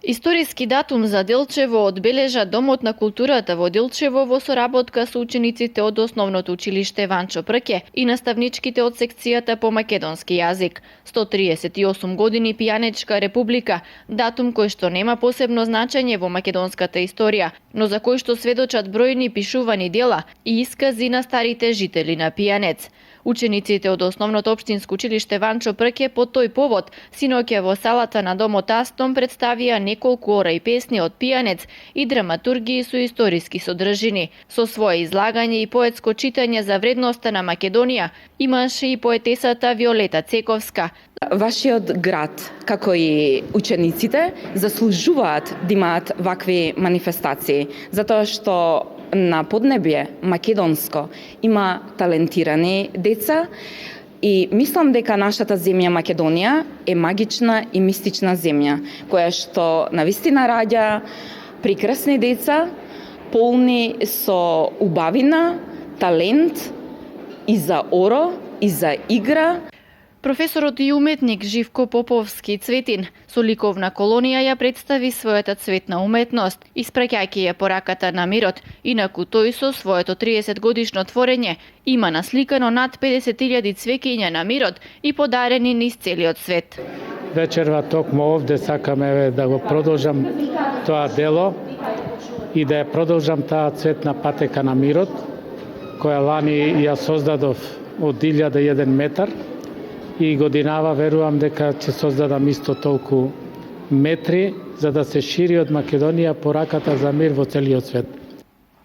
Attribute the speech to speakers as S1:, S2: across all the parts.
S1: Историски датум за Делчево одбележа Домот на културата во Делчево во соработка со учениците од Основното училиште Ванчо Прке и наставничките од секцијата по македонски јазик. 138 години пијанечка република, датум кој што нема посебно значење во македонската историја, но за кој што сведочат бројни пишувани дела и искази на старите жители на Пијанец. Учениците од Основното општинско училиште Ванчо Прке по тој повод синоќа во салата на Домот Астон представија неколку ора и песни од Пијанец и драматургии со историски содржини. Со свое излагање и поетско читање за вредноста на Македонија имаше и поетесата Виолета Цековска.
S2: Вашиот град, како и учениците, заслужуваат да имаат вакви манифестации, затоа што на поднебје македонско има талентирани деца и мислам дека нашата земја Македонија е магична и мистична земја, која што навистина раѓа прекрасни деца, полни со убавина, талент и за оро, и за игра.
S1: Професорот и уметник Живко Поповски Цветин со ликовна колонија ја представи својата цветна уметност, испраќајќи ја пораката на мирот, инаку тој со своето 30 годишно творење има насликано над 50.000 цвеќиња на мирот и подарени низ целиот свет.
S3: Вечерва токму овде сакаме да го продолжам тоа дело и да ја продолжам таа цветна патека на мирот, која лани ја создадов од 1001 метар, и годинава верувам дека ќе создадам исто толку метри за да се шири од Македонија пораката за мир во целиот свет.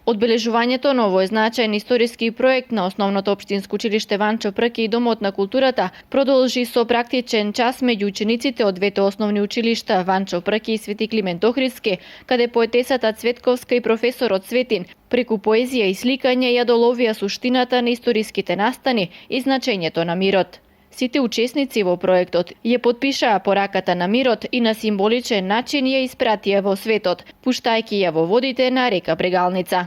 S1: Одбележувањето на овој значаен историски проект на Основното општинско училиште Ванчо Прке и Домот на културата продолжи со практичен час меѓу учениците од двете основни училишта Ванчо Прке и Свети Климент Охридски, каде поетесата Цветковска и професорот Цветин преку поезија и сликање ја доловија суштината на историските настани и значењето на мирот. Сите учесници во проектот ја потпишаа пораката на мирот и на символичен начин ја испратија во светот, пуштајќи ја во водите на река Брегалница.